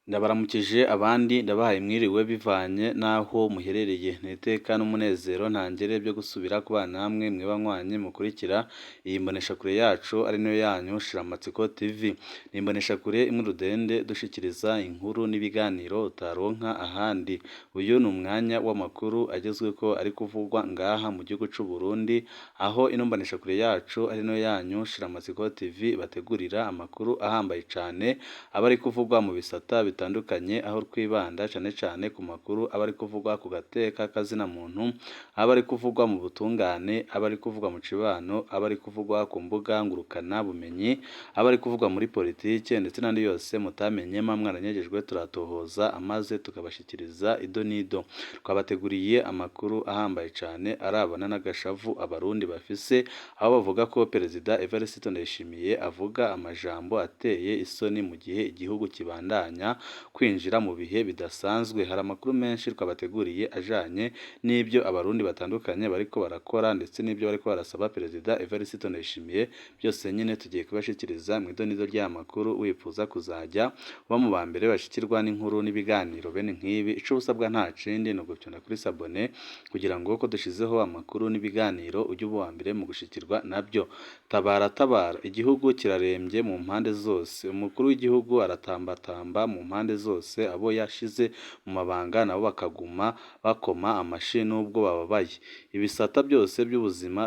Ndabaramukije abandi ndabahaye mwiriwe bivanye n'aho muherereye, n'iteka n'umunezero ntangere byo gusubira kubana namwe mwe banywanyi mukurikira iyi mboneshakure yacu ari nayo yanyu Shiramatsiko TV. Ni imboneshakure imwe rudende dushikiriza inkuru n'ibiganiro utaronka ahandi. Uyu ni umwanya w'amakuru agezweko ari kuvugwa ngaha mu gihugu c'u Burundi, aho ino mboneshakure yacu ari nayo yanyu Shiramatsiko TV bategurira amakuru ahambaye cane aba ari kuvugwa mu bisata bitandukanye, aho twibanda cane ku makuru aba ari kuvugwa ku gateka kazina muntu, aba ari kuvugwa mu butungane, aba ari kuvugwa mu cibano, aba ari kuvugwa ku mbuga ngurukana bumenyi, aba ari kuvugwa muri politike ndetse n'andi yose mutamenye mwaranyejejwe turatohoza amaze tukabashikiriza ido n'ido. Twabateguriye amakuru ahambaye cane arabana n'agashavu abarundi bafise, aho bavuga ko Perezida Evariste Ndayishimiye avuga amajambo ateye isoni mu gihe igihugu kibandanya kwinjira mu bihe bidasanzwe. Hari amakuru menshi twabateguriye ajanye n'ibyo abarundi batandukanye bariko barakora ndetse n'ibyo bariko barasaba Perezida Evariste Ndayishimiye, byose nyine tugiye kubashikiriza mu idonido ry'amakuru. Wifuza kuzajya uba mu bambere bashikirwa n'inkuru n'ibiganiro bene nk'ibi, ico usabwa nta kindi no gupyonda kuri sabone kugira ngo ko dushizeho amakuru n'ibiganiro ujye uba mbere mu gushikirwa nabyo. Tabara igihugu kirarembye mu mpande zose, umukuru w'igihugu aratambatamba mu mpande zose, abo yashize mu mabanga nabo bakaguma bakoma amashi nubwo bababaye. Ibisata byose by'ubuzima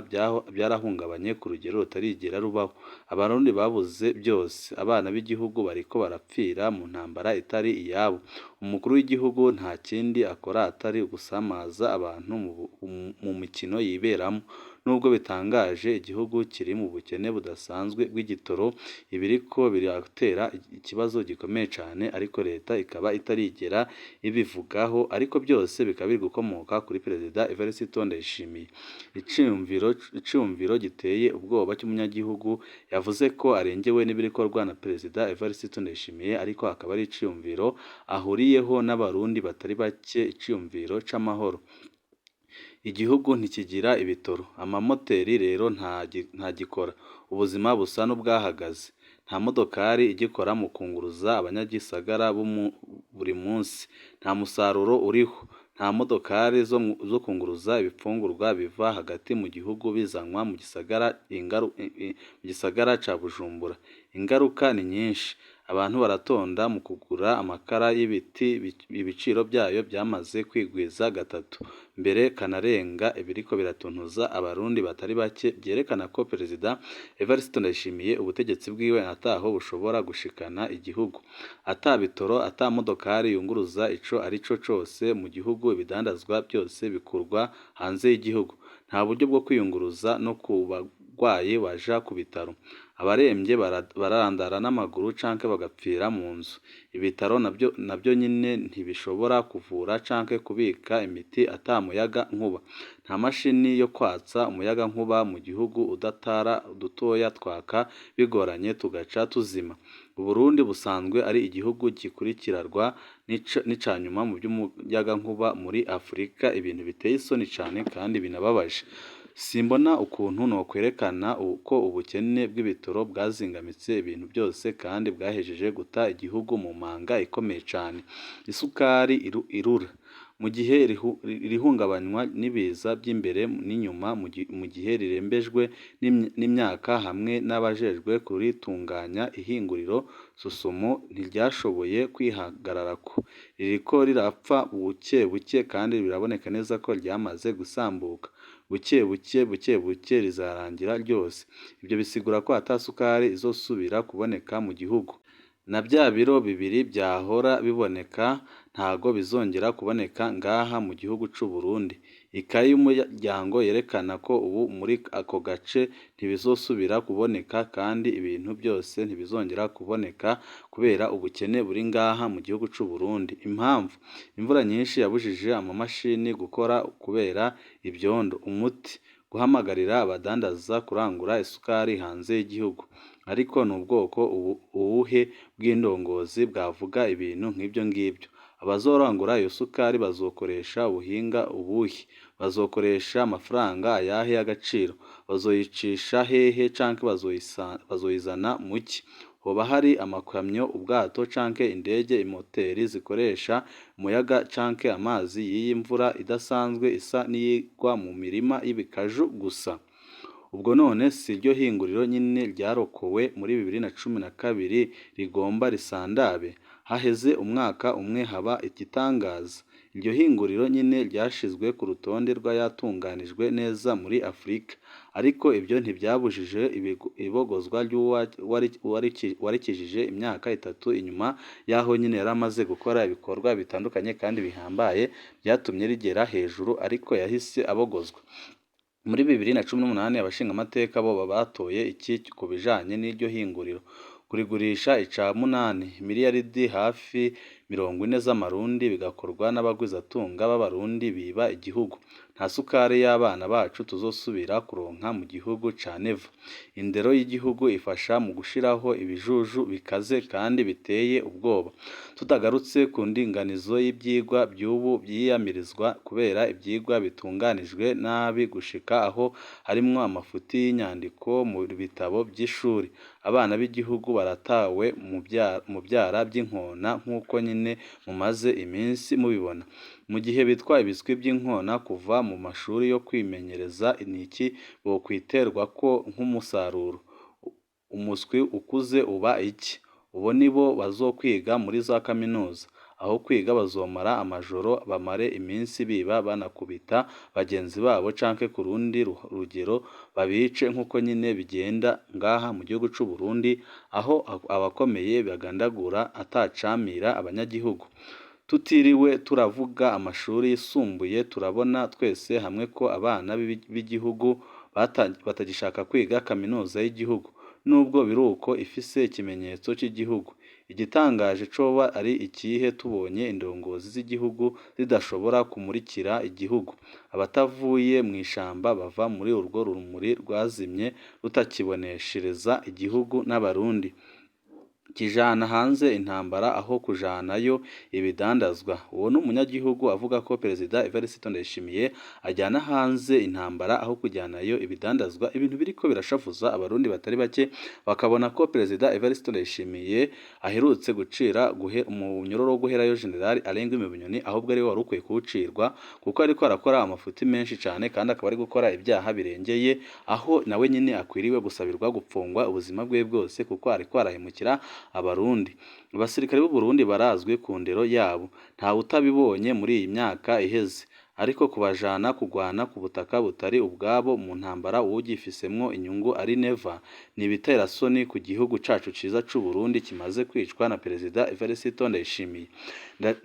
byarahungabanye ku rugero rutarigera rubaho, abarundi babuze byose, abana b'igihugu bariko barapfira mu ntambara itari iyabo. Umukuru w'igihugu nta kindi akora atari gusamaza abantu mu mikino yiberamo. Nubwo bitangaje, igihugu kiri mu bukene budasanzwe bw'igitoro, ibiriko biratera ikibazo gikomeye cane, ariko leta ikaba itarigera ibivugaho, ariko byose bikaba biri gukomoka kuri Perezida Evariste Ndayishimiye. Iciyumviro giteye ubwoba cy'umunyagihugu yavuze ko arengewe n'ibirikorwa na Perezida Evariste Ndayishimiye, ariko akaba ari iciyumviro ahuriyeho n'abarundi batari bake, iciyumviro c'amahoro. Igihugu ntikigira ibitoro, amamoteri rero ntagikora, ubuzima busa n'ubwahagaze, nta modokari igikora mu kunguruza abanyagisagara buri munsi, nta musaruro uriho, nta modokari zo kunguruza ibifungurwa biva hagati mu gihugu bizanwa mu gisagara ca Bujumbura. Ingaruka ni nyinshi, abantu baratonda mu kugura amakara y'ibiti, ibiciro byayo byamaze kwigwiza gatatu, mbere kanarenga. Ibiriko biratuntuza abarundi batari bake, byerekana ko Perezida Evariste Ndayishimiye ubutegetsi bwiwe ataho bushobora gushikana igihugu, ata bitoro, ata modokari yunguruza ico arico cose mu gihugu, ibidandazwa byose bikurwa hanze y'igihugu, nta buryo bwo kwiyunguruza no ku bagwaye baja ku bitaro, abarembye bararandara n'amaguru canke bagapfira mu nzu. Ibitaro nabyo nyine ntibishobora kuvura canke kubika imiti ata muyaga nkuba, nta mashini yo kwatsa umuyaga nkuba mu gihugu, udatara dutoya twaka bigoranye tugaca tuzima. Uburundi busanzwe ari igihugu gikurikirarwa n'icanyuma mu by'umuyaga nkuba muri Afurika, ibintu biteye isoni cane kandi binababaje. Simbona ukuntu nokwerekana uko ubukene bw'ibitoro bwazingamitse ibintu byose kandi bwahejeje guta igihugu mu manga ikomeye cane. Isukari irura mu gihe rihungabanywa n'ibiza by'imbere n'inyuma, mu gihe rirembejwe n'imyaka hamwe n'abajejwe kuritunganya. Ihinguriro Susumo ntiryashoboye kwihagararako, ririko rirapfa buke buke kandi biraboneka neza ko ryamaze gusambuka. Buke buke rizarangira ryose. Ibyo bisigura ko ata sukari izosubira kuboneka mu gihugu, na bya biro bibiri byahora biboneka ntago bizongera kuboneka ngaha mu gihugu c'u Burundi. Ikayi y'umuryango yerekana ko ubu muri ako gace ntibizosubira kuboneka kandi ibintu byose ntibizongera kuboneka kubera ubukene buri ngaha mu gihugu c'u Burundi. Impamvu: imvura nyinshi yabujije amamashini gukora kubera ibyondo. Umuti: guhamagarira abadandaza kurangura isukari hanze y'igihugu. Ariko ni ubwoko ubuhe bw'indongozi bwavuga ibintu nk'ibyo ngibyo? Abazorangura iyo sukari bazokoresha ubuhinga ubuhe? Bazokoresha amafaranga ayahe y'agaciro? Bazoyicisha hehe canke bazoyizana muki? hoba hari amakamyo, ubwato canke indege, imoteri zikoresha umuyaga canke amazi y'iyi mvura idasanzwe isa n'iyigwa mu mirima y'ibikaju gusa. Ubwo none si ryo hinguriro nyine ryarokowe muri 2012 rigomba risandabe? Haheze umwaka umwe haba igitangaza. Iryo hinguriro nyine ryashizwe ku rutonde rw'ayatunganijwe neza muri Afurika. Ariko ibyo ntibyabujije ibogozwa ry'uwarikijije imyaka 3 inyuma y'aho nyine yari amaze gukora ibikorwa bitandukanye kandi bihambaye byatumye rigera hejuru, ariko yahise abogozwa. Muri 2018 abashingamateka bo batoye iki ku bijanye n'iryo hinguriro? Kurigurisha ica munani miliyaridi hafi 40 z'amarundi, bigakorwa n'abagwizatunga b'abarundi biba igihugu. Nta sukari y'abana bacu tuzosubira kuronka mu gihugu ca Neva. Indero y'igihugu ifasha mu gushiraho ibijuju bikaze kandi biteye ubwoba. Tutagarutse ku ndinganizo y'ivyigwa by'ubu byiyamirizwa kubera ivyigwa bitunganijwe nabi gushika aho harimwo amafuti y'inyandiko mu bitabo by'ishuri. Abana b'igihugu baratawe mu byara by'inkona nk'uko nyine mumaze iminsi mubibona. Mu gihe bitwa ibiswi by'inkona kuva mu mashuri yo kwimenyereza iniki bokwiterwa ko nk'umusaruro. Umuswi ukuze uba iki? Ubo nibo bazokwiga muri za kaminuza. Aho kwiga bazomara amajoro, bamare iminsi biba banakubita bagenzi babo canke ku rundi rugero babice nk'uko nyine bigenda ngaha mu gihugu c'u Burundi, aho abakomeye bagandagura atacamira abanyagihugu. Tutiriwe turavuga amashuri yisumbuye, turabona twese hamwe ko abana b'igihugu batagishaka kwiga kaminuza y'igihugu, nubwo biruko ifise ikimenyetso cy'igihugu. Igitangaje coba ari ikihe tubonye indongozi z'igihugu zidashobora kumurikira igihugu? Abatavuye mu ishamba bava muri urwo rumuri rwazimye rutakiboneshereza igihugu n'abarundi. Kijana hanze intambara aho kujanayo ibidandazwa. Uwo ni umunyagihugu avuga ko Perezida Evariste Ndayishimiye ajyana hanze intambara aho kujyanayo ibidandazwa, ibintu biriko birashavuza abarundi batari bake, bakabona ko Perezida Evariste Ndayishimiye aherutse gucira umunyororo wo guherayo General Arenga Bunyoni, ahubwo ari we wari ukwiye kuwucirwa kuko ariko arakora amafuti menshi cyane kandi akaba ari gukora ibyaha birengeye, aho nawe nyine akwiriwe gusabirwa gupfungwa ubuzima bwe bwose kuko ariko arahemukira abarundi. Abasirikare b'u Burundi barazwi ku ndero yabo, ntawe utabibonye muri iyi myaka iheze, ariko kubajana kugwana ku butaka butari ubwabo mu ntambara uwugifisemwo inyungu ari Neva ni ibiterasoni ku gihugu cacu ciza c'u Burundi kimaze kwicwa na Perezida Evariste Ndayishimiye.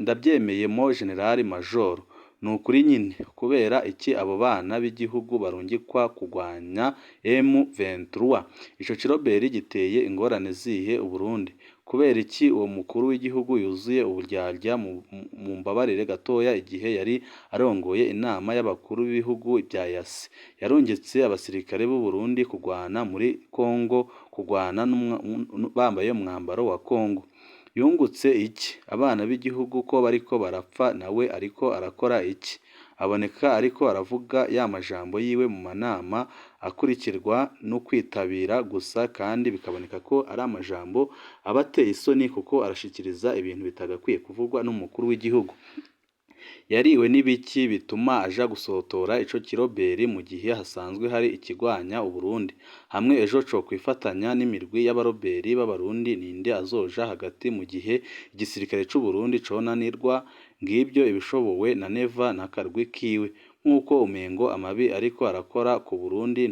Ndabyemeyemo General Major. Nukuri nyine kubera iki abo bana b'igihugu barungikwa kugwanya M23? Ico kiroberi giteye ingorane zihe Uburundi? Kubera iki uwo mukuru w'igihugu yuzuye uburyarya? mu mbabarire gatoya, igihe yari arongoye inama y'abakuru b'ibihugu bya yase yarungitse abasirikare b'u Burundi kugwana muri Kongo, kugwana bambaye umwambaro wa Kongo. Yungutse iki? Abana b'igihugu ko bariko barapfa, nawe ariko arakora iki? Aboneka ariko aravuga ya majambo yiwe mu manama akurikirwa no kwitabira gusa, kandi bikaboneka ko ari amajambo abateye isoni kuko arashikiriza ibintu bitagakwiye kuvugwa n'umukuru w'igihugu. Yariwe n'ibiki bituma aja gusotora ico kiroberi mu gihe hasanzwe hari ikigwanya Uburundi? Hamwe ejo co kwifatanya n'imirwi y'abaroberi b'abarundi, ninde azoja hagati mu gihe igisirikare c'u Burundi conanirwa? Ngibyo ibishobowe na Neva n'akarwi kiwe, nk'uko umengo amabi ariko arakora ku Burundi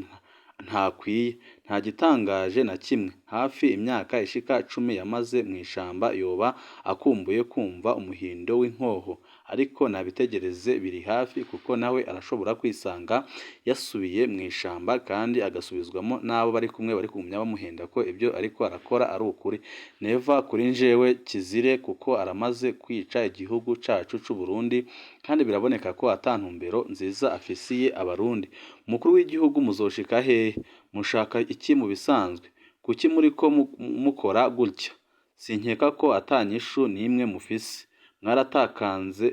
ntakwiye. Nta gitangaje na kimwe. Hafi imyaka ishika 10 yamaze mu ishamba, yoba akumbuye kumva umuhindo w'inkoho, ariko nabitegereze biri hafi kuko nawe arashobora kwisanga yasubiye mu ishamba kandi agasubizwamo n'abo bari kumwe bari kumenya bamuhenda ko ibyo ariko arakora ari ukuri. Neva kuri njewe kizire kuko aramaze kwica igihugu cacu c'u Burundi, kandi biraboneka ko atantumbero nziza afisiye abarundi. Umukuru w'igihugu muzoshika hehe? Mushaka iki mu bisanzwe? Kuki muri ko mukora gutya? Sinkeka ko atanyishu nimwe mufise. mwaratakanze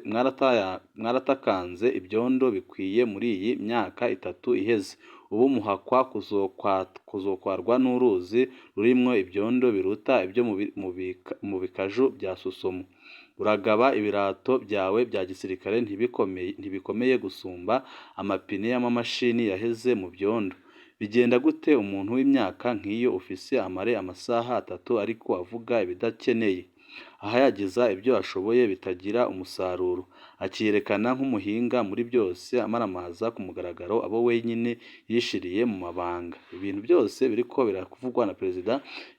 ibyondo bikwiye muri iyi myaka 3 iheze, ubu muhakwa kuzokwarwa n'uruzi rurimwo ibyondo biruta ibyo mu bikaju bya Susomo. Uragaba ibirato byawe bya gisirikare ntibikomeye gusumba amapine y'amamashini yaheze mu byondo. Bigenda gute umuntu w'imyaka nk'iyo ufise amasaha 3 ariko avuga ibidakeneye, ahayagiza ibyo ashoboye bitagira umusaruro, akiyerekana nk'umuhinga muri byose, amaramaza ku mugaragaro abo wenyine yishiriye mu mabanga. Ibintu byose biriko biravugwa na Perezida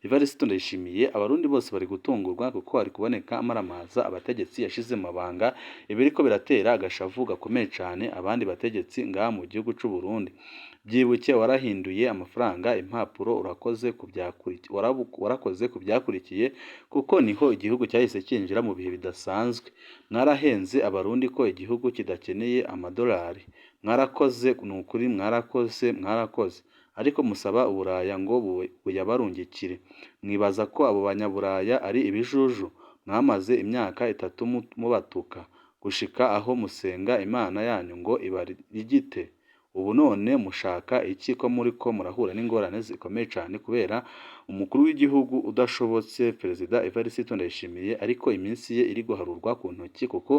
Evariste Ndayishimiye, abarundi bose bari gutungurwa kuko hari kuboneka amaramaza abategetsi yashize mu mabanga, ibiriko biratera agashavu gakomeye cyane abandi bategetsi ngaha mu gihugu cy'u Burundi. Byibuke warahinduye amafaranga impapuro, warakoze ku byakurikiye kuko niho igihugu cyahise kinjira mu bihe bidasanzwe. Mwarahenze abarundi ko igihugu kidakeneye amadolari. Mwarakoze, ni ukuri mwarakoze, ariko musaba uburaya ngo buyabarungikire. Mwibaza ko abo banyaburaya ari ibijuju? Mwamaze imyaka 3 mubatuka gushika aho musenga imana yanyu ngo ibarigite. Ubu none mushaka iki ko murahura n'ingorane zikomeye cyane kubera umukuru w'igihugu udashobotse Perezida Evariste Ndayishimiye, ariko iminsi ye iri guharurwa ku ntoki kuko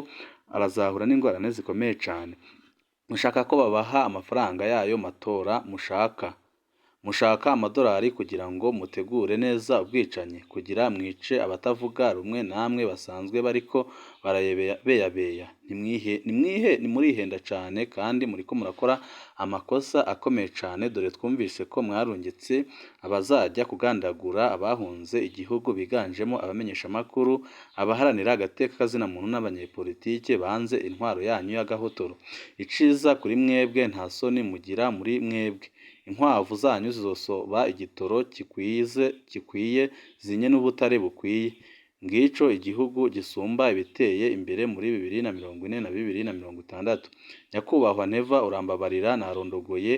arazahura n'ingorane zikomeye cyane. Mushaka ko babaha amafaranga yayo matora mushaka amadolari kugira ngo mutegure neza ubwicanyi, kugira mwice abatavuga rumwe namwe basanzwe bariko barabeyabeya. Nimurihenda cyane kandi muriko murakora amakosa akomeye cyane, dore twumvise ko mwarungitse abazajya kugandagura abahunze igihugu biganjemo abamenyesha amakuru, abaharanira agateka kazina muntu n'abanyepolitike banze intwaro yanyu y'agahotoro. Iciza kuri mwebwe nta soni mugira muri mwebwe. Inkwavu zanyu zizosoba igitoro gikwiye zinye n'ubutare bukwiye. Ngico igihugu gisumba ibiteye imbere muri 2040 na 2060. Nyakubahwa Neva, urambabarira narondogoye,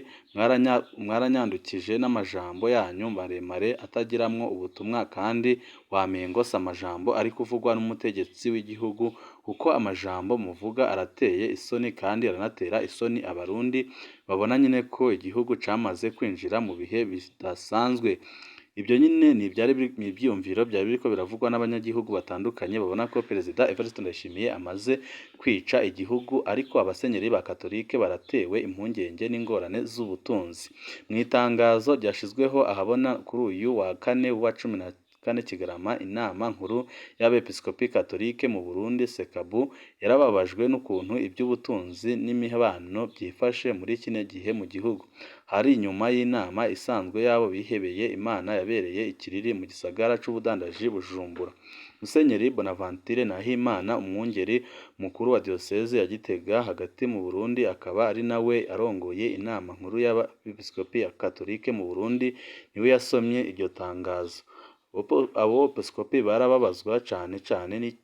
mwaranyandukije n'amajambo yanyu maremare atagiramwo ubutumwa, kandi wamengo si amajambo ari kuvugwa n'umutegetsi w'igihugu, kuko amajambo muvuga arateye isoni kandi aranatera isoni abarundi babona nyine ko igihugu camaze kwinjira mu bihe bidasanzwe. Ibyo nyine ni ibyiyumviro byari biriko biravugwa n'abanyagihugu batandukanye babona ko Perezida Evariste Ndayishimiye amaze kwica igihugu, ariko abasenyeri ba katorike baratewe impungenge n'ingorane z'ubutunzi. Mu itangazo ryashizweho ahabona kuri uyu wa 4 wa 14 Kigarama, inama nkuru y'abepiskopi katolike mu Burundi sekabu yarababajwe n'ukuntu iby'ubutunzi n'imibano byifashe muri kino gihe mu gihugu. Hari inyuma y'inama isanzwe y'abo bihebeye Imana yabereye ikiriri mu gisagara c'ubudandaji Bujumbura. Musenyeri Bonaventure Nahimana, umwungeri mukuru wa diocese ya Gitega hagati mu Burundi, akaba ari nawe arongoye inama nkuru y'abepiskopi ya katolike mu Burundi, niwe yasomye iryo tangazo. Abo bepiskopi barababazwa cyane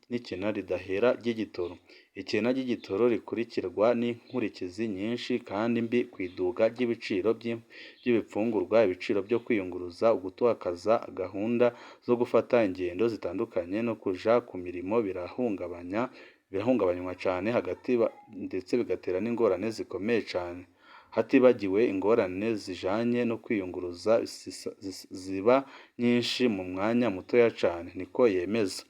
n'ikena ridahera ry'igitoro. Ikena ry'igitoro rikurikirwa n'inkurikizi nyinshi kandi mbi, kwiduga ry'ibiciro by'ibifungurwa, ibiciro byo kwiyunguruza, ugutakaza gahunda zo gufata ingendo zitandukanye no kuja ku mirimo birahungabanywa cyane hagati ndetse bigatera n'ingorane zikomeye cyane, hatibagiwe ingorane zijanye no kwiyunguruza ziba nyinshi mu mwanya mutoya cyane, niko yemeza.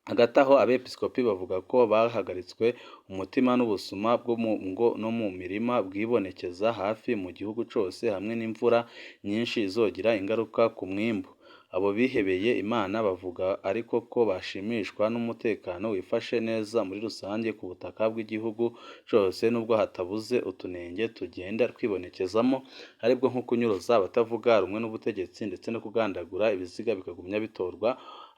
Hagati aho abepiskopi bavuga ko bahagaritswe umutima n'ubusuma bwo mu ngo no mu mirima bwibonekeza hafi mu gihugu cyose, hamwe n'imvura nyinshi izogira ingaruka ku mwimbu. Abo bihebeye Imana bavuga ariko ko bashimishwa n'umutekano wifashe neza muri rusange ku butaka bw'igihugu cyose, nubwo hatabuze utunenge tugenda twibonekezamo, aribwo nko kunyuruza abatavuga rumwe n'ubutegetsi ndetse no kugandagura ibiziga bikagumya bitorwa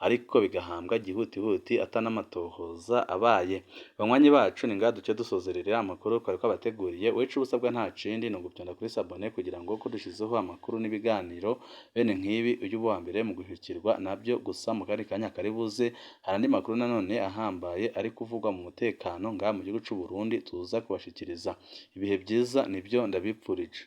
ariko bigahambwa gihutihuti atanamatohoza abaye. Banywanyi bacu, ni ngaha duce dusozerera amakuru twari twabateguriye. Wica ubusabwa nta kindi ni ugupyonda kuri sabone kugira ngo ko dushizeho amakuru n'ibiganiro bene nk'ibi ujye uba uwa mbere mu guhikirwa nabyo. Gusa mu kandi kanya karibuze hari andi makuru nanone ahambaye ari kuvugwa mu mutekano ngaha mu gihugu cy'u Burundi tuza kubashikiriza. Ibihe byiza nibyo ndabipfurije.